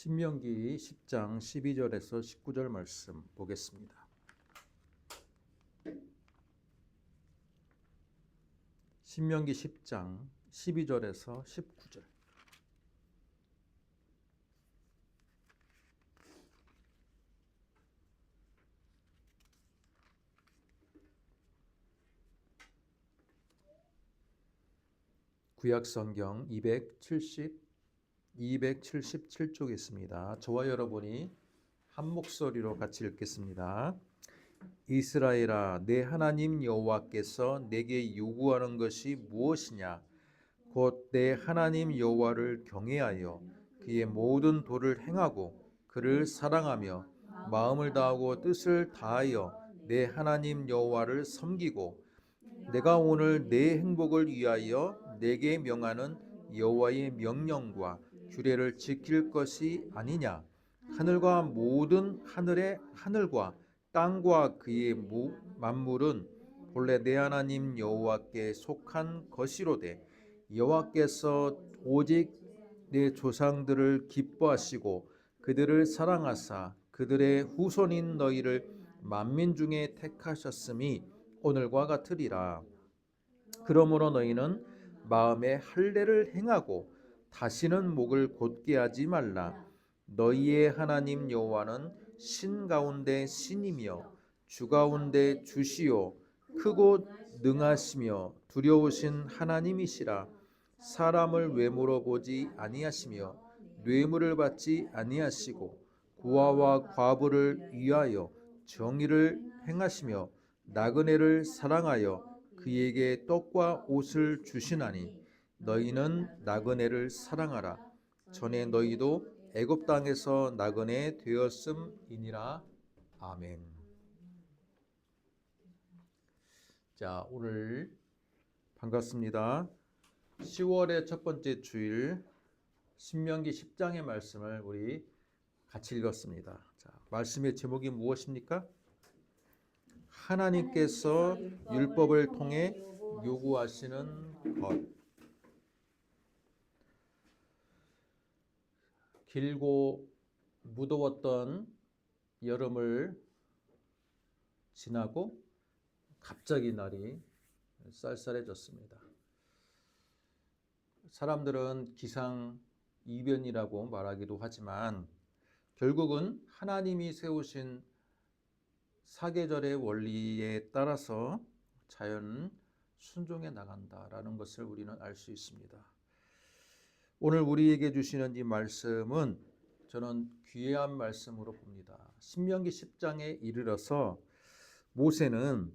신명기 10장 12절에서 19절 말씀 보겠습니다. 신명기 10장 12절에서 19절. 구약성경 277쪽에 있습니다. 저와 여러분이 한 목소리로 같이 읽겠습니다. 이스라엘아, 내 하나님 여호와께서 내게 요구하는 것이 무엇이냐? 곧 내 하나님 여호와를 경외하여 그의 모든 도를 행하고 그를 사랑하며 마음을 다하고 뜻을 다하여 내 하나님 여호와를 섬기고 내가 오늘 내 행복을 위하여 내게 명하는 여호와의 명령과 규례를 지킬 것이 아니냐? 하늘과 모든 하늘의 하늘과 땅과 그의 만물은 본래 내 하나님 여호와께 속한 것이로되 여호와께서 오직 내 조상들을 기뻐하시고 그들을 사랑하사 그들의 후손인 너희를 만민 중에 택하셨음이 오늘과 같으리라. 그러므로 너희는 마음에 할례를 행하고 다시는 목을 곧게 하지 말라. 너희의 하나님 여호와는 신 가운데 신이며 주 가운데 주시요 크고 능하시며 두려우신 하나님이시라. 사람을 외모로 보지 아니하시며 뇌물을 받지 아니하시고 고아와 과부를 위하여 정의를 행하시며 나그네를 사랑하여 그에게 떡과 옷을 주시나니 너희는 나그네를 사랑하라. 전에 너희도 애굽 땅에서 나그네 되었음이니라. 아멘. 자, 오늘 반갑습니다. 10월의 첫 번째 주일 신명기 10장의 말씀을 우리 같이 읽었습니다. 자, 말씀의 제목이 무엇입니까? 하나님께서 율법을 통해 요구하시는 것. 길고 무더웠던 여름을 지나고 갑자기 날이 쌀쌀해졌습니다. 사람들은 기상이변이라고 말하기도 하지만 결국은 하나님이 세우신 사계절의 원리에 따라서 자연은 순종해 나간다라는 것을 우리는 알 수 있습니다. 오늘 우리에게 주시는 이 말씀은 저는 귀한 말씀으로 봅니다. 신명기 10장에 이르러서 모세는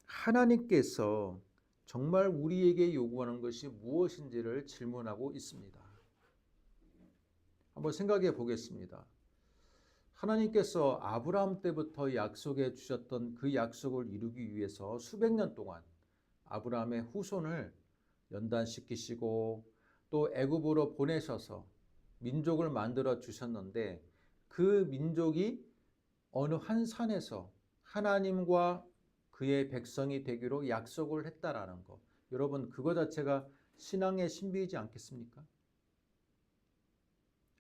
하나님께서 정말 우리에게 요구하는 것이 무엇인지를 질문하고 있습니다. 한번 생각해 보겠습니다. 하나님께서 아브라함 때부터 약속해 주셨던 그 약속을 이루기 위해서 수백 년 동안 아브라함의 후손을 연단시키시고 또 애굽으로 보내셔서 민족을 만들어 주셨는데 그 민족이 어느 한 산에서 하나님과 그의 백성이 되기로 약속을 했다라는 것. 여러분, 그거 자체가 신앙의 신비이지 않겠습니까?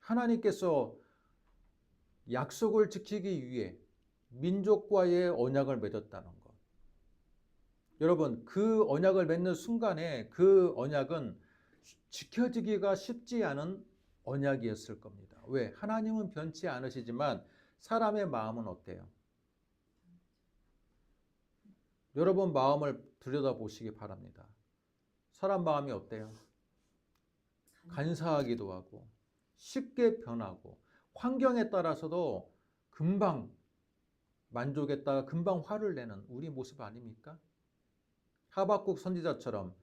하나님께서 약속을 지키기 위해 민족과의 언약을 맺었다는 것. 여러분, 그 언약을 맺는 순간에 그 언약은 지켜지기가 쉽지 않은 언약이었을 겁니다. 왜? 하나님은 변치 않으시지만 사람의 마음은 어때요? 여러분 마음을 들여다보시기 바랍니다. 사람 마음이 어때요? 간사하기도 하고 쉽게 변하고 환경에 따라서도 금방 만족했다가 금방 화를 내는 우리 모습 아닙니까? 하박국 선지자처럼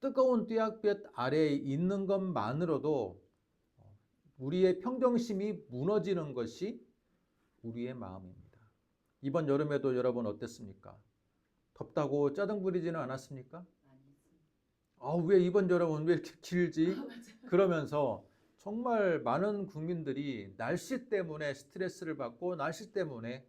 뜨거운 뙤약볕 아래에 있는 것만으로도 우리의 평정심이 무너지는 것이 우리의 마음입니다. 이번 여름에도 여러분 어땠습니까? 덥다고 짜증 부리지는 않았습니까? 왜 이번 여름은 왜 이렇게 길지? 그러면서 정말 많은 국민들이 날씨 때문에 스트레스를 받고 날씨 때문에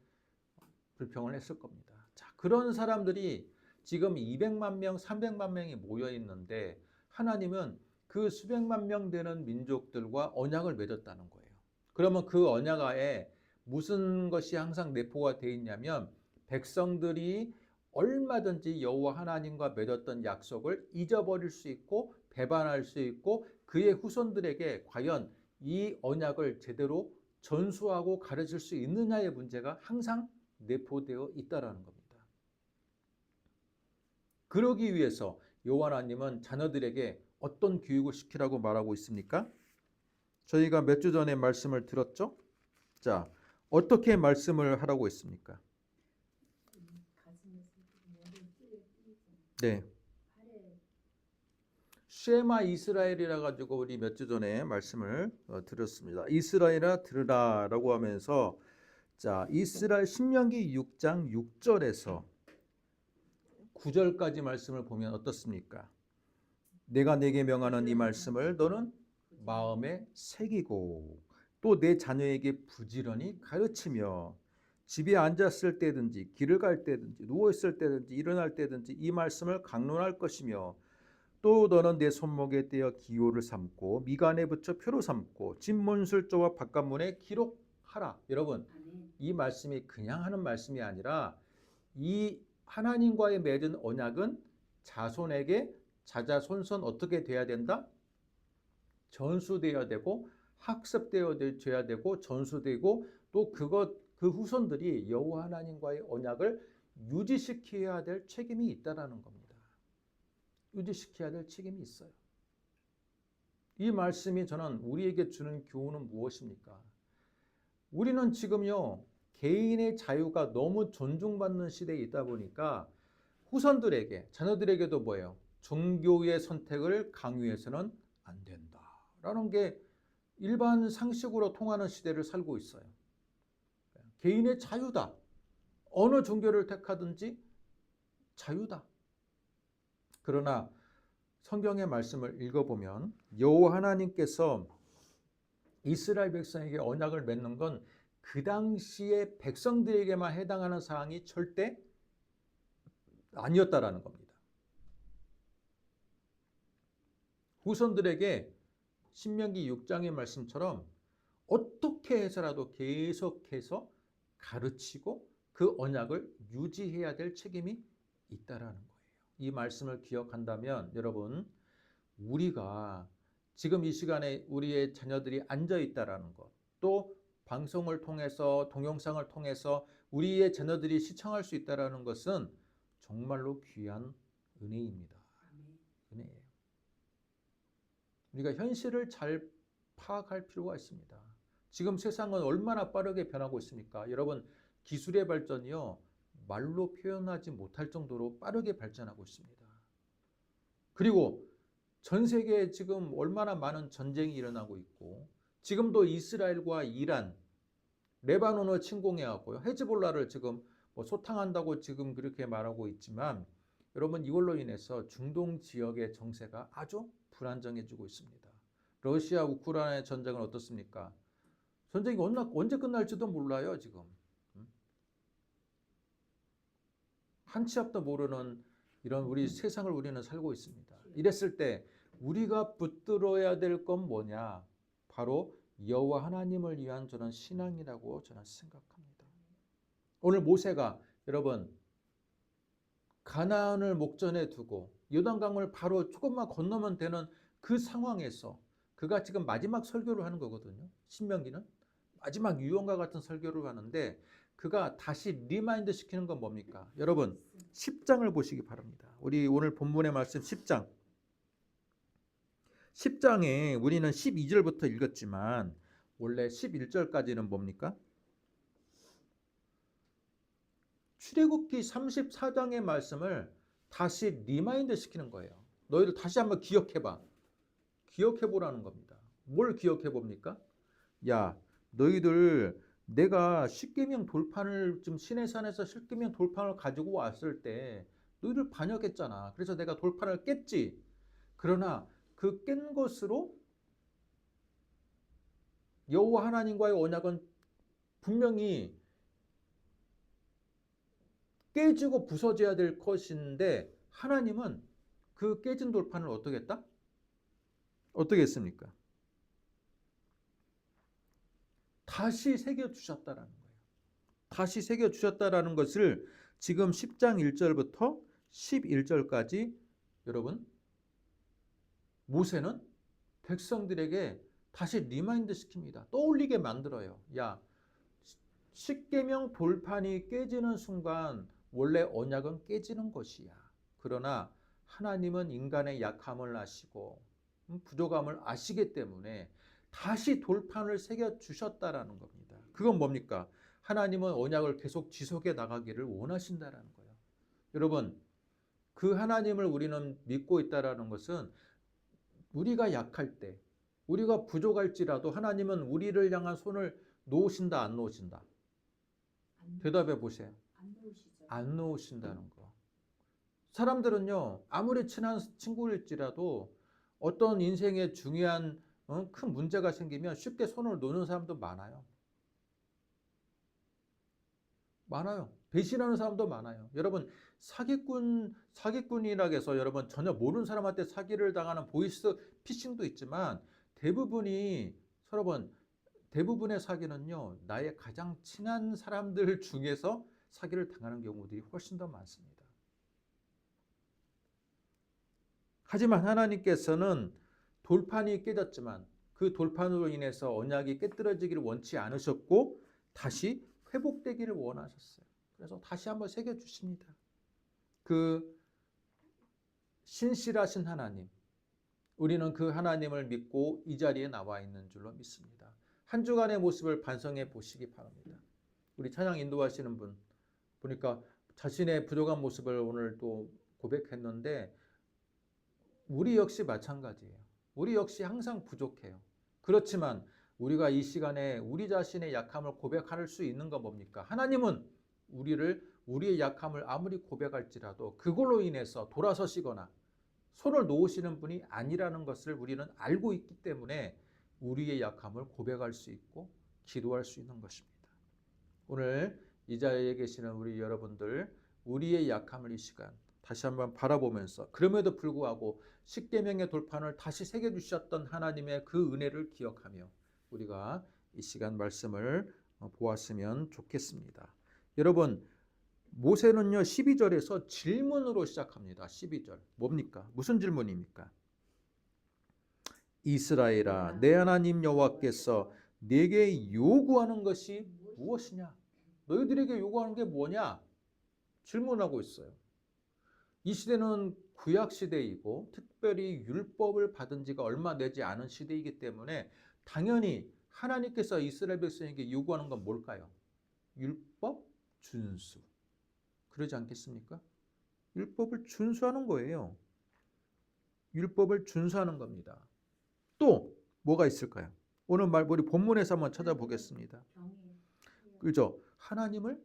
불평을 했을 겁니다. 자, 그런 사람들이 지금 200만 명, 300만 명이 모여 있는데 하나님은 그 수백만 명 되는 민족들과 언약을 맺었다는 거예요. 그러면 그 언약하에 무슨 것이 항상 내포가 되어 있냐면 백성들이 얼마든지 여호와 하나님과 맺었던 약속을 잊어버릴 수 있고 배반할 수 있고 그의 후손들에게 과연 이 언약을 제대로 전수하고 가르칠 수 있느냐의 문제가 항상 내포되어 있다라는 겁니다. 그러기 위해서 여호와 하나님은 자녀들에게 어떤 교육을 시키라고 말하고 있습니까? 저희가 몇 주 전에 말씀을 들었죠? 자, 어떻게 말씀을 하라고 했습니까? 네. 쉐마 이스라엘이라 가지고 우리 몇 주 전에 말씀을 드렸습니다. 이스라엘아 들으라라고 하면서 자, 이스라엘 신명기 6장 6절에서 9절까지 말씀을 보면 어떻습니까? 내가 내게 명하는 이 말씀을 너는 마음에 새기고 또 내 자녀에게 부지런히 가르치며 집에 앉았을 때든지 길을 갈 때든지 누워있을 때든지 일어날 때든지 이 말씀을 강론할 것이며 또 너는 내 손목에 떼어 기호를 삼고 미간에 붙여 표로 삼고 집문술조와 바깥문에 기록하라. 여러분 이 말씀이 그냥 하는 말씀이 아니라 이 하나님과의 맺은 언약은 자손에게 자자손손 어떻게 돼야 된다? 전수되어야 되고 학습되어야 되고 전수되고 또 그 후손들이 여호와 하나님과의 언약을 유지시켜야 될 책임이 있다라는 겁니다. 유지시켜야 될 책임이 있어요. 이 말씀이 저는 우리에게 주는 교훈은 무엇입니까? 우리는 지금요 개인의 자유가 너무 존중받는 시대에 있다 보니까 후손들에게 자녀들에게도 뭐예요? 종교의 선택을 강요해서는 안 된다라는 게 일반 상식으로 통하는 시대를 살고 있어요. 개인의 자유다. 어느 종교를 택하든지 자유다. 그러나 성경의 말씀을 읽어보면 여호와 하나님께서 이스라엘 백성에게 언약을 맺는 건 그 당시에 백성들에게만 해당하는 사항이 절대 아니었다라는 겁니다. 후손들에게 신명기 6장의 말씀처럼 어떻게 해서라도 계속해서 가르치고 그 언약을 유지해야 될 책임이 있다라는 거예요. 이 말씀을 기억한다면 여러분 우리가 지금 이 시간에 우리의 자녀들이 앉아 있다라는 것, 또 방송을 통해서 동영상을 통해서 우리의 자녀들이 시청할 수 있다라는 것은 정말로 귀한 은혜입니다. 은혜예요. 우리가 현실을 잘 파악할 필요가 있습니다. 지금 세상은 얼마나 빠르게 변하고 있습니까? 여러분 기술의 발전이요 말로 표현하지 못할 정도로 빠르게 발전하고 있습니다. 그리고 전 세계에 지금 얼마나 많은 전쟁이 일어나고 있고 지금도 이스라엘과 이란, 레바논을 침공해왔고요. 헤즈볼라를 지금 소탕한다고 지금 그렇게 말하고 있지만 여러분 이걸로 인해서 중동 지역의 정세가 아주 불안정해지고 있습니다. 러시아 우크라이나 전쟁은 어떻습니까? 전쟁이 언제 끝날지도 몰라요 지금. 한치 앞도 모르는 이런 우리 세상을 우리는 살고 있습니다. 이랬을 때 우리가 붙들어야 될 건 뭐냐? 바로 여호와 하나님을 위한 저는 신앙이라고 저는 생각합니다. 오늘 모세가 여러분 가나안을 목전에 두고 요단강을 바로 조금만 건너면 되는 그 상황에서 그가 지금 마지막 설교를 하는 거거든요. 신명기는 마지막 유언과 같은 설교를 하는데 그가 다시 리마인드 시키는 건 뭡니까? 여러분 10장을 보시기 바랍니다. 우리 오늘 본문의 말씀 10장 10장에 우리는 12절부터 읽었지만 원래 11절까지는 뭡니까? 출애굽기 34장의 말씀을 다시 리마인드 시키는 거예요. 너희들 다시 한번 기억해봐. 기억해보라는 겁니다. 뭘 기억해봅니까? 야, 너희들 내가 십계명 돌판을 좀 시내산에서 십계명 돌판을 가지고 왔을 때 너희들 반역했잖아. 그래서 내가 돌판을 깼지. 그러나 그 깬 것으로 여호와 하나님과의 언약은 분명히 깨지고 부서져야 될 것인데 하나님은 그 깨진 돌판을 어떻게 했다? 어떻게 했습니까? 다시 새겨주셨다라는 거예요. 다시 새겨주셨다라는 것을 지금 10장 1절부터 11절까지 여러분 모세는 백성들에게 다시 리마인드 시킵니다. 떠올리게 만들어요. 야, 십계명 돌판이 깨지는 순간 원래 언약은 깨지는 것이야. 그러나 하나님은 인간의 약함을 아시고 부족함을 아시기 때문에 다시 돌판을 새겨 주셨다라는 겁니다. 그건 뭡니까? 하나님은 언약을 계속 지속해 나가기를 원하신다라는 거예요. 여러분, 그 하나님을 우리는 믿고 있다라는 것은 우리가 약할 때, 우리가 부족할지라도 하나님은 우리를 향한 손을 놓으신다, 안 놓으신다? 대답해 보세요. 안 놓으시죠. 안 놓으신다는 거. 사람들은요, 아무리 친한 친구일지라도 어떤 인생에 중요한 큰 문제가 생기면 쉽게 손을 놓는 사람도 많아요. 많아요. 배신하는 사람도 많아요. 여러분, 사기꾼이라고 해서 여러분 전혀 모르는 사람한테 사기를 당하는 보이스 피싱도 있지만 여러분, 대부분의 사기는요, 나의 가장 친한 사람들 중에서 사기를 당하는 경우들이 훨씬 더 많습니다. 하지만 하나님께서는 돌판이 깨졌지만 그 돌판으로 인해서 언약이 깨뜨려지기를 원치 않으셨고 다시 회복되기를 원하셨어요. 그래서 다시 한번 새겨주십니다. 그 신실하신 하나님, 우리는 그 하나님을 믿고 이 자리에 나와 있는 줄로 믿습니다. 한 주간의 모습을 반성해 보시기 바랍니다. 우리 찬양 인도하시는 분 보니까 자신의 부족한 모습을 오늘 또 고백했는데 우리 역시 마찬가지예요. 우리 역시 항상 부족해요. 그렇지만 우리가 이 시간에 우리 자신의 약함을 고백할 수 있는 건 뭡니까? 하나님은 우리의 약함을 아무리 고백할지라도 그걸로 인해서 돌아서시거나 손을 놓으시는 분이 아니라는 것을 우리는 알고 있기 때문에 우리의 약함을 고백할 수 있고 기도할 수 있는 것입니다. 오늘 이 자리에 계시는 우리 여러분들, 우리의 약함을 이 시간 다시 한번 바라보면서 그럼에도 불구하고 십계명의 돌판을 다시 새겨주셨던 하나님의 그 은혜를 기억하며 우리가 이 시간 말씀을 보았으면 좋겠습니다. 여러분, 모세는요 12절에서 질문으로 시작합니다. 12절 뭡니까? 무슨 질문입니까? 이스라엘아, 내 하나님 여호와께서 내게 요구하는 것이 무엇이냐? 너희들에게 요구하는 게 뭐냐? 질문하고 있어요. 이 시대는 구약 시대이고 특별히 율법을 받은 지가 얼마 되지 않은 시대이기 때문에 당연히 하나님께서 이스라엘 백성에게 요구하는 건 뭘까요? 율법 준수. 그러지 않겠습니까? 율법을 준수하는 거예요. 율법을 준수하는 겁니다. 또 뭐가 있을까요? 오늘 우리 본문에서 한번 찾아보겠습니다. 그죠? 하나님을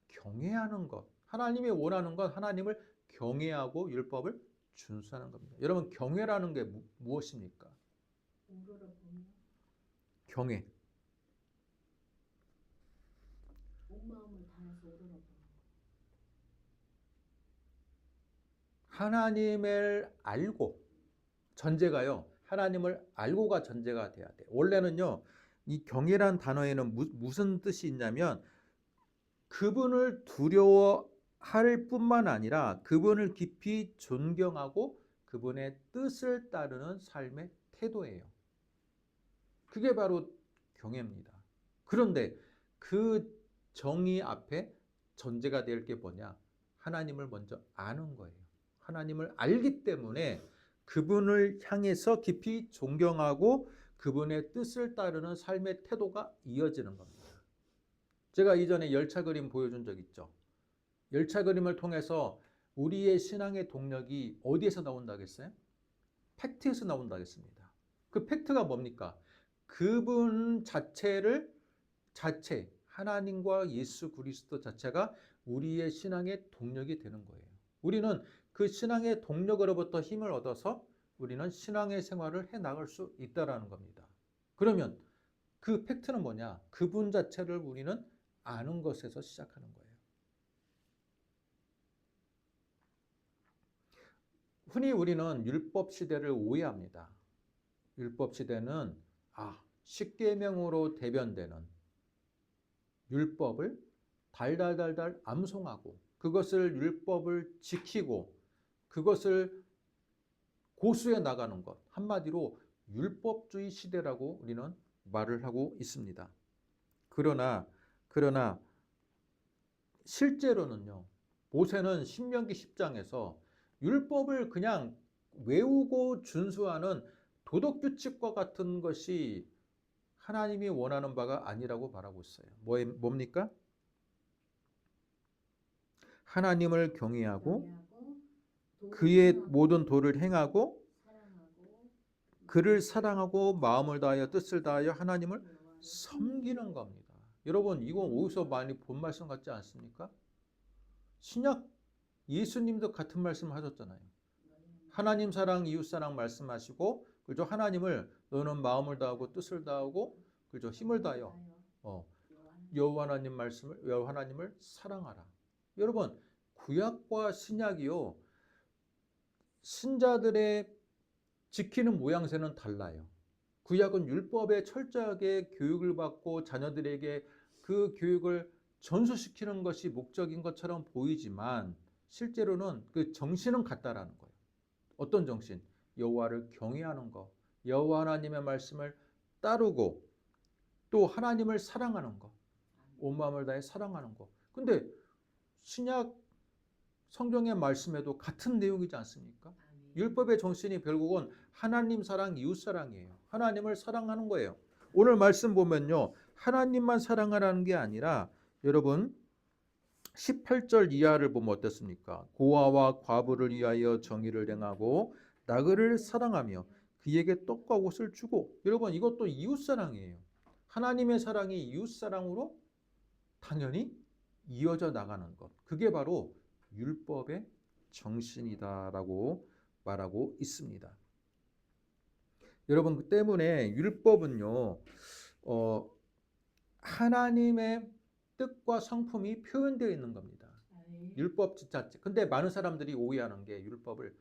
경외하는 것. 하나님이 원하는 건 하나님을 경외하고 율법을 준수하는 겁니다. 여러분, 경외라는 게 무엇입니까? 경외. 온 마음을 다해서 오르러 하나님을 알고 전제가요. 하나님을 알고가 전제가 돼야 돼. 원래는요. 이 경외란 단어에는 무슨 뜻이 있냐면 그분을 두려워할 뿐만 아니라 그분을 깊이 존경하고 그분의 뜻을 따르는 삶의 태도예요. 그게 바로 경외입니다. 그런데 그 정의 앞에 전제가 될 게 뭐냐? 하나님을 먼저 아는 거예요. 하나님을 알기 때문에 그분을 향해서 깊이 존경하고 그분의 뜻을 따르는 삶의 태도가 이어지는 겁니다. 제가 이전에 열차 그림 보여준 적 있죠. 열차 그림을 통해서 우리의 신앙의 동력이 어디에서 나온다고 했어요? 팩트에서 나온다고 했습니다. 그 팩트가 뭡니까? 그분 하나님과 예수 그리스도 자체가 우리의 신앙의 동력이 되는 거예요. 우리는 그 신앙의 동력으로부터 힘을 얻어서 우리는 신앙의 생활을 해 나갈 수 있다는 겁니다. 그러면 그 팩트는 뭐냐? 그분 자체를 우리는 아는 것에서 시작하는 거예요. 흔히 우리는 율법 시대를 오해합니다. 율법 시대는 십계명으로 대변되는 율법을 달달달달 암송하고 그것을 율법을 지키고 그것을 고수해 나가는 것. 한마디로 율법주의 시대라고 우리는 말을 하고 있습니다. 그러나 실제로는요. 모세는 신명기 10장에서 율법을 그냥 외우고 준수하는 도덕규칙과 같은 것이 하나님이 원하는 바가 아니라고 말하고 있어요. 뭡니까? 하나님을 경외하고 그의 모든 도를 행하고 그를 사랑하고 마음을 다하여 뜻을 다하여 하나님을 섬기는 겁니다. 여러분 이건 어디서 많이 본 말씀 같지 않습니까? 신약 예수님도 같은 말씀 하셨잖아요. 하나님 사랑 이웃 사랑 말씀하시고 그죠? 하나님을 너는 마음을 다하고 뜻을 다하고 그죠? 힘을 다하여 여호와 하나님을 사랑하라. 여러분 구약과 신약이요 신자들의 지키는 모양새는 달라요. 구약은 율법에 철저하게 교육을 받고 자녀들에게 그 교육을 전수시키는 것이 목적인 것처럼 보이지만 실제로는 그 정신은 같다라는 거예요. 어떤 정신? 여호와를 경외하는 것, 여호와 하나님의 말씀을 따르고 또 하나님을 사랑하는 것, 온 마음을 다해 사랑하는 것. 근데 신약 성경의 말씀에도 같은 내용이지 않습니까? 율법의 정신이 결국은 하나님 사랑, 이웃 사랑이에요. 하나님을 사랑하는 거예요. 오늘 말씀 보면요. 하나님만 사랑하라는 게 아니라 여러분 18절 이하를 보면 어떻습니까? 고아와 과부를 위하여 정의를 행하고 나그를 사랑하며 그에게 떡과 옷을 주고 여러분 이것도 이웃 사랑이에요. 하나님의 사랑이 이웃 사랑으로 당연히 이어져 나가는 것. 그게 바로 율법의 정신이다라고 말하고 있습니다. 여러분 그 때문에 율법은요 하나님의 뜻과 성품이 표현되어 있는 겁니다. 율법 자체. 근데 많은 사람들이 오해하는 게 율법을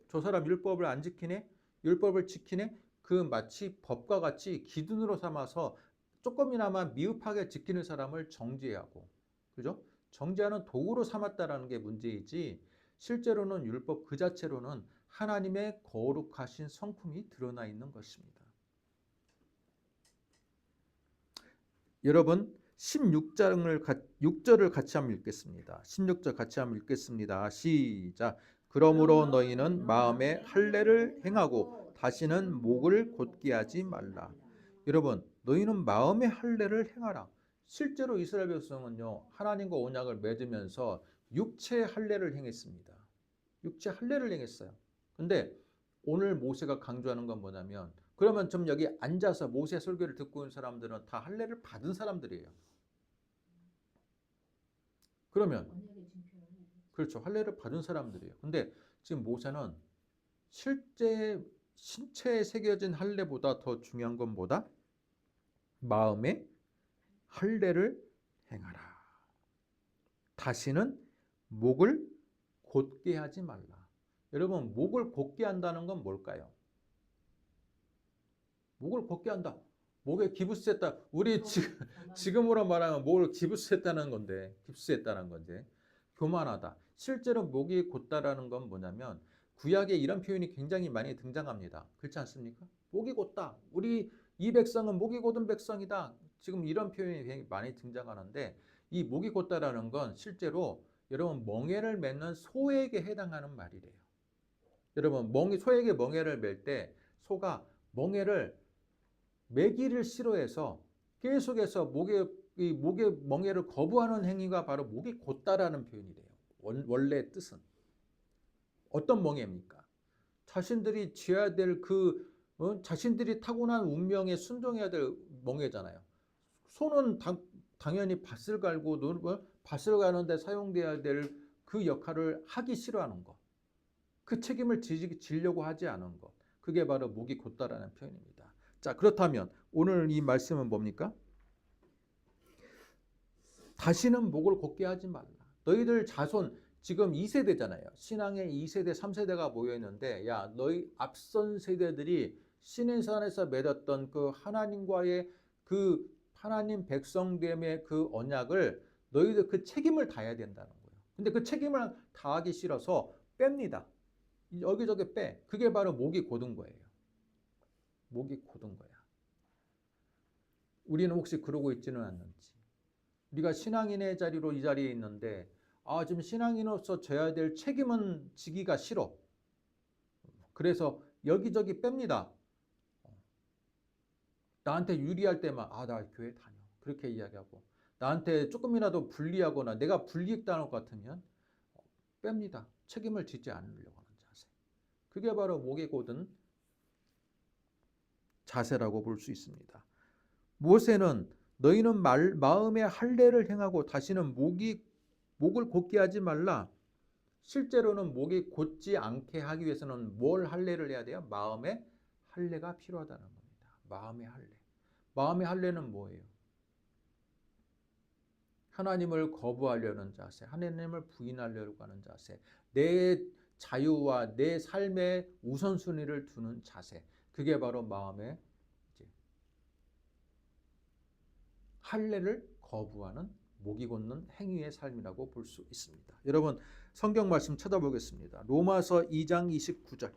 저 사람 율법을 안 지키네? 율법을 지키네? 그 마치 법과 같이 기준으로 삼아서 조금이나마 미흡하게 지키는 사람을 정죄하고 그죠? 정죄하는 도구로 삼았다라는 게 문제이지 실제로는 율법 그 자체로는 하나님의 거룩하신 성품이 드러나 있는 것입니다. 여러분 6절을 같이 한번 읽겠습니다. 16절 같이 한번 읽겠습니다. 시작. 그러므로 너희는 마음에 할례를 행하고 다시는 목을 곧게 하지 말라. 여러분 너희는 마음에 할례를 행하라. 실제로 이스라엘 백성은요 하나님과 언약을 맺으면서 육체 할례를 행했습니다. 육체 할례를 행했어요. 근데 오늘 모세가 강조하는 건 뭐냐면 그러면 좀 여기 앉아서 모세 설교를 듣고 있는 사람들은 다 할례를 받은 사람들이에요. 그러면 그렇죠. 할례를 받은 사람들이에요. 근데 지금 모세는 실제 신체에 새겨진 할례보다 더 중요한 건 뭐다? 마음에 할례를 행하라. 다시는 목을 곧게 하지 말라. 여러분 목을 곧게 한다는 건 뭘까요? 목을 곧게 한다. 목에 기부스했다. 우리 지금으로 말하면 목을 기부스했다는 건데, 깁스했다는 건데 교만하다. 실제로 목이 곧다라는 건 뭐냐면 구약에 이런 표현이 굉장히 많이 등장합니다. 그렇지 않습니까? 목이 곧다. 우리 이 백성은 목이 곧은 백성이다. 지금 이런 표현이 굉장히 많이 등장하는데 이 목이 곧다라는 건 실제로 여러분 멍에를 맺는 소에게 해당하는 말이래요. 여러분 소에게 멍에를 맬 때 소가 멍에를 매기를 싫어해서 계속해서 목에 멍에를 거부하는 행위가 바로 목이 곧다라는 표현이래요. 원래 뜻은 어떤 멍에입니까? 자신들이 지어야 될 자신들이 타고난 운명에 순종해야 될 멍에잖아요. 소는 당연히 밭을 갈고 밭을 가는데 사용돼야 될 그 역할을 하기 싫어하는 것. 그 책임을 지려고 하지 않은 것. 그게 바로 목이 곧다라는 표현입니다. 자, 그렇다면 오늘 이 말씀은 뭡니까? 다시는 목을 곧게 하지 말라. 너희들 자손 지금 2세대잖아요. 신앙의 2세대, 3세대가 모여 있는데 야, 너희 앞선 세대들이 시내산에서 맺었던 그 하나님과의 그 하나님 백성됨의 그 언약을 너희들 그 책임을 다해야 된다는 거예요. 근데 그 책임을 다하기 싫어서 뺍니다. 여기저기 빼. 그게 바로 목이 곧은 거예요. 목이 곧은 거야. 우리는 혹시 그러고 있지는 않는지. 우리가 신앙인의 자리로 이 자리에 있는데 지금 신앙인으로서 져야 될 책임은 지기가 싫어. 그래서 여기저기 뺍니다. 나한테 유리할 때만 나 교회 다녀. 그렇게 이야기하고 나한테 조금이라도 불리하거나 내가 불이익당할 것 같으면 뺍니다. 책임을 지지 않으려고 하는 자세. 그게 바로 목이 곧은 자세라고 볼 수 있습니다. 모세는 너희는 마음의 할례를 행하고 다시는 목을 곧게 하지 말라. 실제로는 목이 곧지 않게 하기 위해서는 뭘 할례를 해야 돼요? 마음의 할례가 필요하다는 겁니다. 마음의 할례. 마음의 할례는 뭐예요? 하나님을 거부하려는 자세, 하나님을 부인하려고 하는 자세, 내 자유와 내 삶의 우선순위를 두는 자세. 그게 바로 마음의 할례를 거부하는 목이 곧는 행위의 삶이라고 볼 수 있습니다. 여러분 성경 말씀 찾아보겠습니다. 로마서 2장 29절.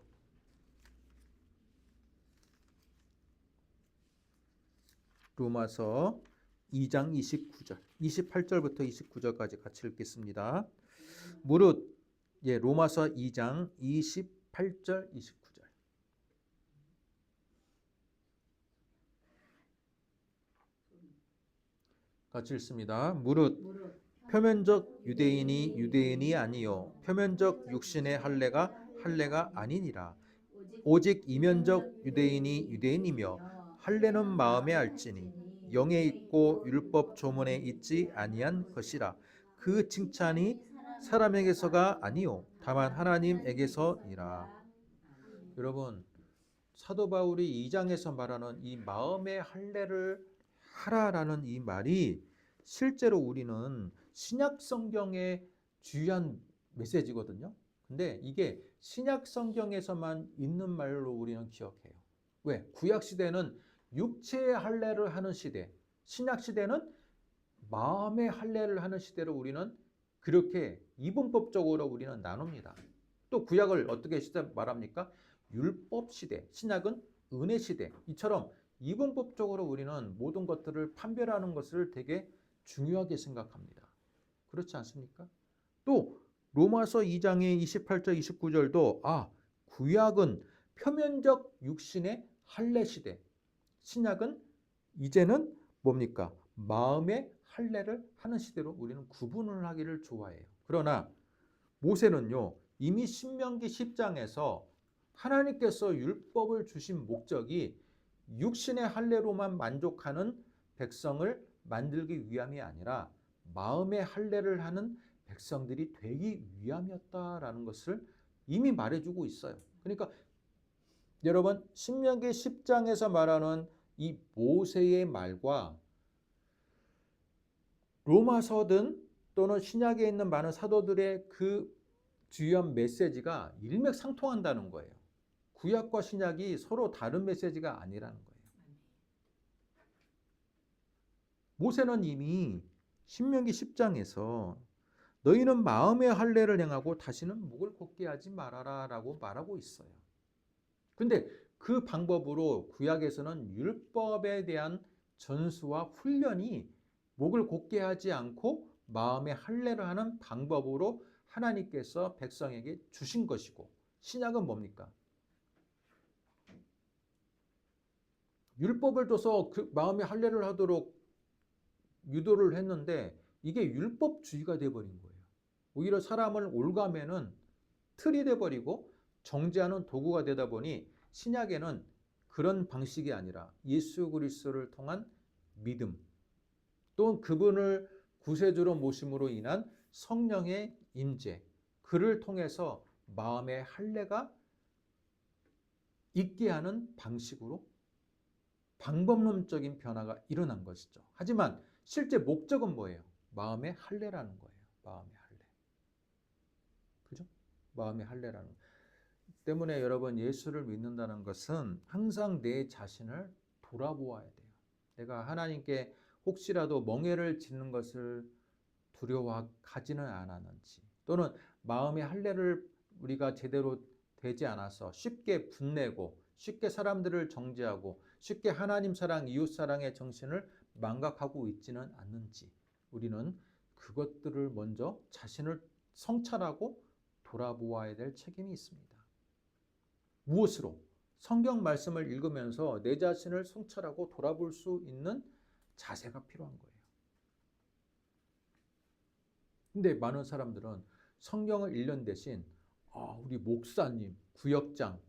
로마서 2장 29절, 28절부터 29절까지 같이 읽겠습니다. 무릇 로마서 2장 28절, 29절. 같이 읽습니다. 무릇 표면적 유대인이 유대인이 아니요 표면적 육신의 할례가 아니니라. 오직 이면적 유대인이 유대인이며 할례는 마음에 알지니 영에 있고 율법 조문에 있지 아니한 것이라. 그 칭찬이 사람에게서가 아니요 다만 하나님에게서니라. 여러분 사도 바울이 2장에서 말하는 이 마음의 할례를 하라라는 이 말이 실제로 우리는 신약 성경의 주요한 메시지거든요. 근데 이게 신약 성경에서만 있는 말로 우리는 기억해요. 왜? 구약 시대는 육체의 할례를 하는 시대, 신약 시대는 마음의 할례를 하는 시대로 우리는 그렇게 이분법적으로 우리는 나눕니다. 또 구약을 어떻게 말합니까? 율법 시대, 신약은 은혜 시대. 이처럼 이분법적으로 우리는 모든 것들을 판별하는 것을 되게 중요하게 생각합니다. 그렇지 않습니까? 또 로마서 2장의 28절 29절도 구약은 표면적 육신의 할례 시대, 신약은 이제는 뭡니까? 마음의 할례를 하는 시대로 우리는 구분을 하기를 좋아해요. 그러나 모세는요 이미 신명기 10장에서 하나님께서 율법을 주신 목적이 육신의 할례로만 만족하는 백성을 만들기 위함이 아니라 마음의 할례를 하는 백성들이 되기 위함이었다라는 것을 이미 말해주고 있어요. 그러니까 여러분 신명기 10장에서 말하는 이 모세의 말과 로마서든 또는 신약에 있는 많은 사도들의 그 주요한 메시지가 일맥상통한다는 거예요. 구약과 신약이 서로 다른 메시지가 아니라는 거예요. 모세는 이미 신명기 10장에서 너희는 마음의 할례를 행하고 다시는 목을 곧게 하지 말아라 라고 말하고 있어요. 근데 그 방법으로 구약에서는 율법에 대한 전수와 훈련이 목을 곧게 하지 않고 마음의 할례를 하는 방법으로 하나님께서 백성에게 주신 것이고, 신약은 뭡니까? 율법을 둬서 그 마음의 할례를 하도록 유도를 했는데 이게 율법주의가 돼버린 거예요. 오히려 사람을 올가매는 틀이 돼버리고 정죄하는 도구가 되다 보니 신약에는 그런 방식이 아니라 예수 그리스도를 통한 믿음, 또 그분을 구세주로 모심으로 인한 성령의 임재, 그를 통해서 마음의 할례가 있게 하는 방식으로 방법론적인 변화가 일어난 것이죠. 하지만 실제 목적은 뭐예요? 마음의 할례라는 거예요. 마음의 할례. 그죠? 마음의 할례라는 거. 때문에 여러분 예수를 믿는다는 것은 항상 내 자신을 돌아보아야 돼요. 내가 하나님께 혹시라도 멍해를 짓는 것을 두려워하지는 않았는지, 또는 마음의 할례를 우리가 제대로 되지 않아서 쉽게 분내고 쉽게 사람들을 정죄하고 쉽게 하나님 사랑, 이웃 사랑의 정신을 망각하고 있지는 않는지, 우리는 그것들을 먼저 자신을 성찰하고 돌아보아야 될 책임이 있습니다. 무엇으로? 성경 말씀을 읽으면서 내 자신을 성찰하고 돌아볼 수 있는 자세가 필요한 거예요. 근데 많은 사람들은 성경을 읽는 대신 우리 목사님, 구역장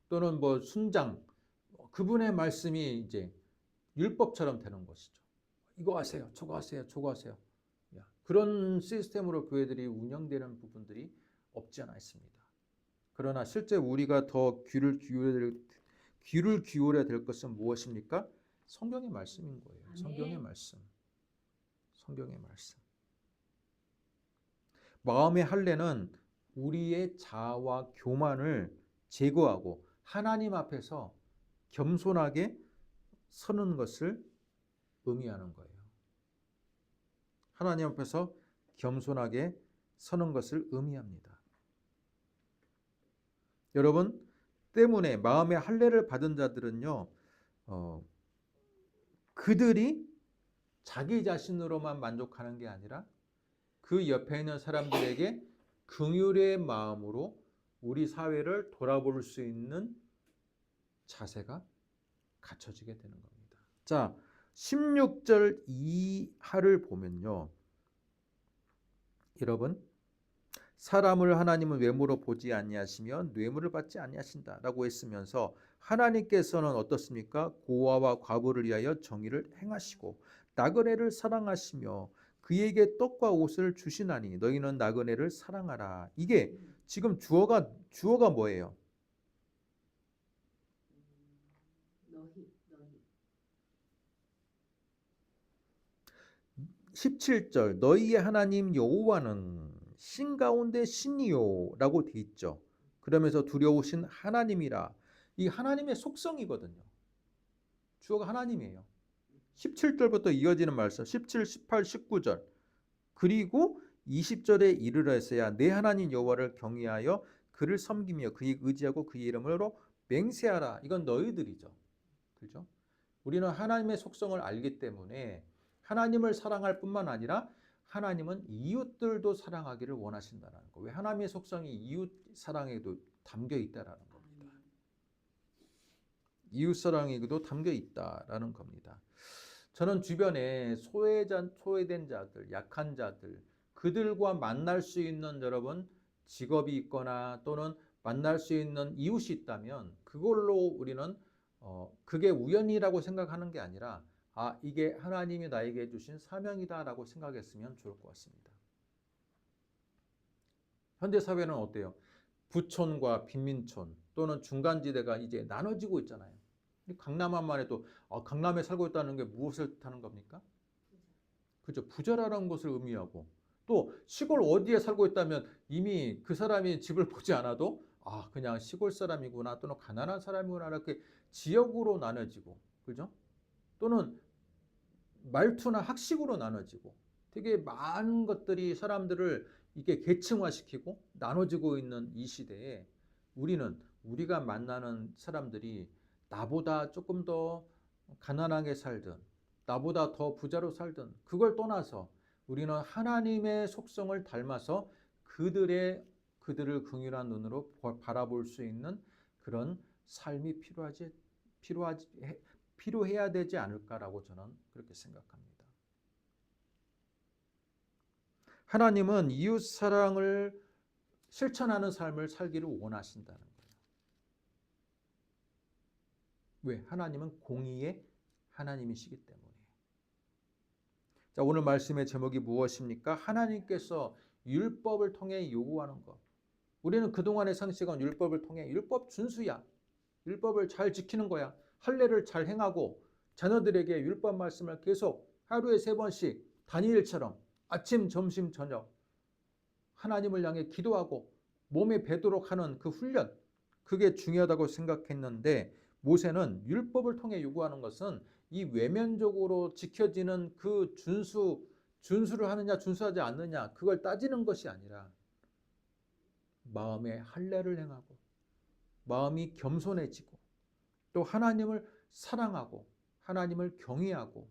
또는 뭐 순장, 그분의 말씀이 이제 율법처럼 되는 것이죠. 이거 하세요, 저거 하세요, 저거 하세요. 그런 시스템으로 교회들이 운영되는 부분들이 없지 않아 있습니다. 그러나 실제 우리가 더 귀를 기울여야 될 것은 무엇입니까? 성경의 말씀인 거예요. 아멘. 성경의 말씀. 성경의 말씀. 마음의 할례는 우리의 자아와 교만을 제거하고 하나님 앞에서 겸손하게 서는 것을 의미하는 거예요. 하나님 앞에서 겸손하게 서는 것을 의미합니다. 여러분, 때문에 마음의 할례를 받은 자들은요, 그들이 자기 자신으로만 만족하는 게 아니라 그 옆에 있는 사람들에게 긍휼의 마음으로 우리 사회를 돌아볼 수 있는 자세가 갖춰지게 되는 겁니다. 자, 16절 이하를 보면요, 여러분, 사람을 하나님은 외모로 보지 아니하시며 뇌물을 받지 아니하신다라고 했으면서 하나님께서는 어떻습니까? 고아와 과부를 위하여 정의를 행하시고 나그네를 사랑하시며 그에게 떡과 옷을 주시나니 너희는 나그네를 사랑하라. 이게 지금 주어가 뭐예요? 너희. 17절 너희의 하나님 여호와는 신 가운데 신이요 라고 돼 있죠. 그러면서 두려우신 하나님이라. 이 하나님의 속성이거든요. 주어가 하나님이에요. 17절부터 이어지는 말씀 17, 18, 19절 그리고 20절에 이르러서야 내 하나님 여호와를 경외하여 그를 섬기며 그의 의지하고 그의 이름으로 맹세하라. 이건 너희들이죠. 그렇죠? 우리는 하나님의 속성을 알기 때문에 하나님을 사랑할 뿐만 아니라 하나님은 이웃들도 사랑하기를 원하신다는 거. 왜? 하나님의 속성이 이웃 사랑에도 담겨 있다라는 겁니다. 이웃 사랑에도 담겨 있다라는 겁니다. 저는 주변에 소외된 자들, 약한 자들, 그들과 만날 수 있는 여러분 직업이 있거나 또는 만날 수 있는 이웃이 있다면 그걸로 우리는 그게 우연이라고 생각하는 게 아니라 이게 하나님이 나에게 주신 사명이다라고 생각했으면 좋을 것 같습니다. 현대사회는 어때요? 부촌과 빈민촌 또는 중간지대가 이제 나눠지고 있잖아요. 강남만 해도 강남에 살고 있다는 게 무엇을 뜻하는 겁니까? 그죠? 부자라는 것을 의미하고 또 시골 어디에 살고 있다면 이미 그 사람이 집을 보지 않아도 그냥 시골 사람이구나 또는 가난한 사람이구나 이렇게 지역으로 나눠지고 그죠? 또는 말투나 학식으로 나눠지고 되게 많은 것들이 사람들을 이게 계층화시키고 나눠지고 있는 이 시대에 우리가 만나는 사람들이 나보다 조금 더 가난하게 살든 나보다 더 부자로 살든 그걸 떠나서 우리는 하나님의 속성을 닮아서 그들을 긍휼한 눈으로 바라볼 수 있는 그런 삶이 필요해야 되지 않을까라고 저는 그렇게 생각합니다. 하나님은 이웃 사랑을 실천하는 삶을 살기를 원하신다는 거예요. 왜? 하나님은 공의의 하나님이시기 때문에. 자, 오늘 말씀의 제목이 무엇입니까? 하나님께서 율법을 통해 요구하는 것. 우리는 그동안의 상식은 율법을 통해 율법 준수야. 율법을 잘 지키는 거야. 할례를 잘 행하고 자녀들에게 율법 말씀을 계속 하루에 3번씩 다니엘처럼 아침, 점심, 저녁 하나님을 향해 기도하고 몸에 배도록 하는 그 훈련, 그게 중요하다고 생각했는데 모세는 율법을 통해 요구하는 것은 이 외면적으로 지켜지는 그 준수를 하느냐 준수하지 않느냐 그걸 따지는 것이 아니라 마음의 할례를 행하고 마음이 겸손해지고 또 하나님을 사랑하고 하나님을 경외하고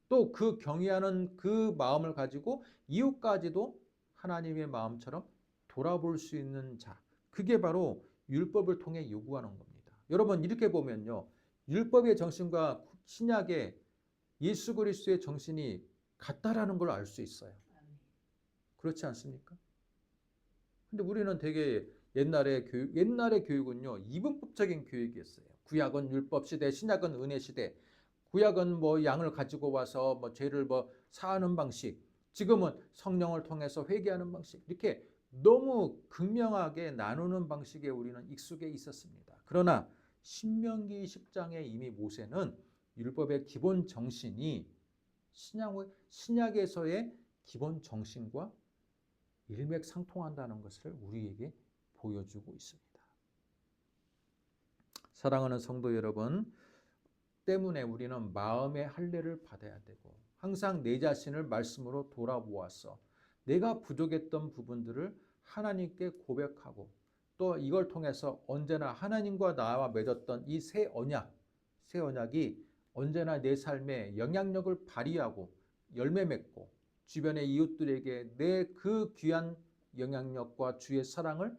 또 그 경외하는 그 마음을 가지고 이웃까지도 하나님의 마음처럼 돌아볼 수 있는 자, 그게 바로 율법을 통해 요구하는 겁니다. 여러분 이렇게 보면요, 율법의 정신과 신약의 예수 그리스도의 정신이 같다라는 걸 알 수 있어요. 그렇지 않습니까? 근데 우리는 되게 옛날의 교육은요, 이분법적인 교육이었어요. 구약은 율법 시대, 신약은 은혜 시대. 구약은 뭐 양을 가지고 와서 뭐 죄를 뭐 사하는 방식, 지금은 성령을 통해서 회개하는 방식, 이렇게 너무 극명하게 나누는 방식에 우리는 익숙해 있었습니다. 그러나 신명기 10장에 이미 모세는 율법의 기본 정신이 신약에서의 기본 정신과 일맥상통한다는 것을 우리에게 보여주고 있습니다. 사랑하는 성도 여러분, 때문에 우리는 마음의 할례를 받아야 되고 항상 내 자신을 말씀으로 돌아보아서 내가 부족했던 부분들을 하나님께 고백하고 또 이걸 통해서 언제나 하나님과 나와 맺었던 이 새 언약이 언제나 내 삶에 영향력을 발휘하고 열매 맺고 주변의 이웃들에게 내 그 귀한 영향력과 주의 사랑을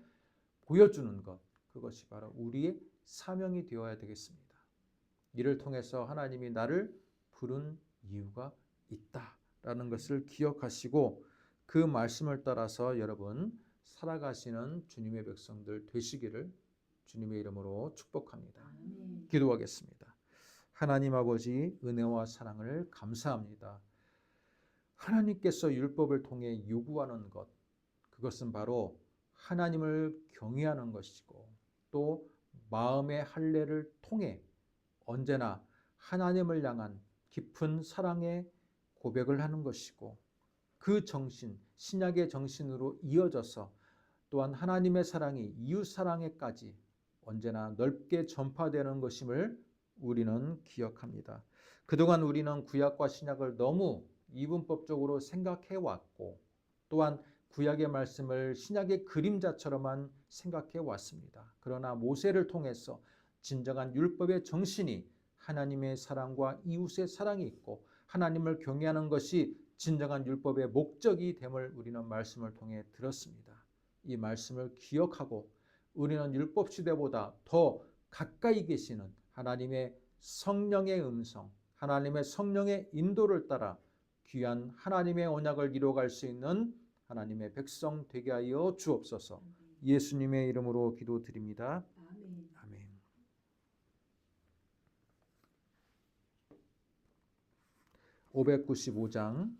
보여주는 것, 그것이 바로 우리의 사명이 되어야 되겠습니다. 이를 통해서 하나님이 나를 부른 이유가 있다라는 것을 기억하시고 그 말씀을 따라서 여러분 살아가시는 주님의 백성들 되시기를 주님의 이름으로 축복합니다. 기도하겠습니다. 하나님 아버지 은혜와 사랑을 감사합니다. 하나님께서 율법을 통해 요구하는 것, 그것은 바로 하나님을 경외하는 것이고 또 마음의 할례를 통해 언제나 하나님을 향한 깊은 사랑의 고백을 하는 것이고 그 정신, 신약의 정신으로 이어져서 또한 하나님의 사랑이 이웃 사랑에까지 언제나 넓게 전파되는 것임을 우리는 기억합니다. 그동안 우리는 구약과 신약을 너무 이분법적으로 생각해 왔고 또한 구약의 말씀을 신약의 그림자처럼만 생각해 왔습니다. 그러나 모세를 통해서 진정한 율법의 정신이 하나님의 사랑과 이웃의 사랑이 있고 하나님을 경외하는 것이 진정한 율법의 목적이 됨을 우리는 말씀을 통해 들었습니다. 이 말씀을 기억하고 우리는 율법 시대보다 더 가까이 계시는 하나님의 성령의 음성, 하나님의 성령의 인도를 따라 귀한 하나님의 언약을 이루어갈 수 있는 하나님의 백성 되게 하여 주옵소서. 예수님의 이름으로 기도드립니다. 아멘. 595장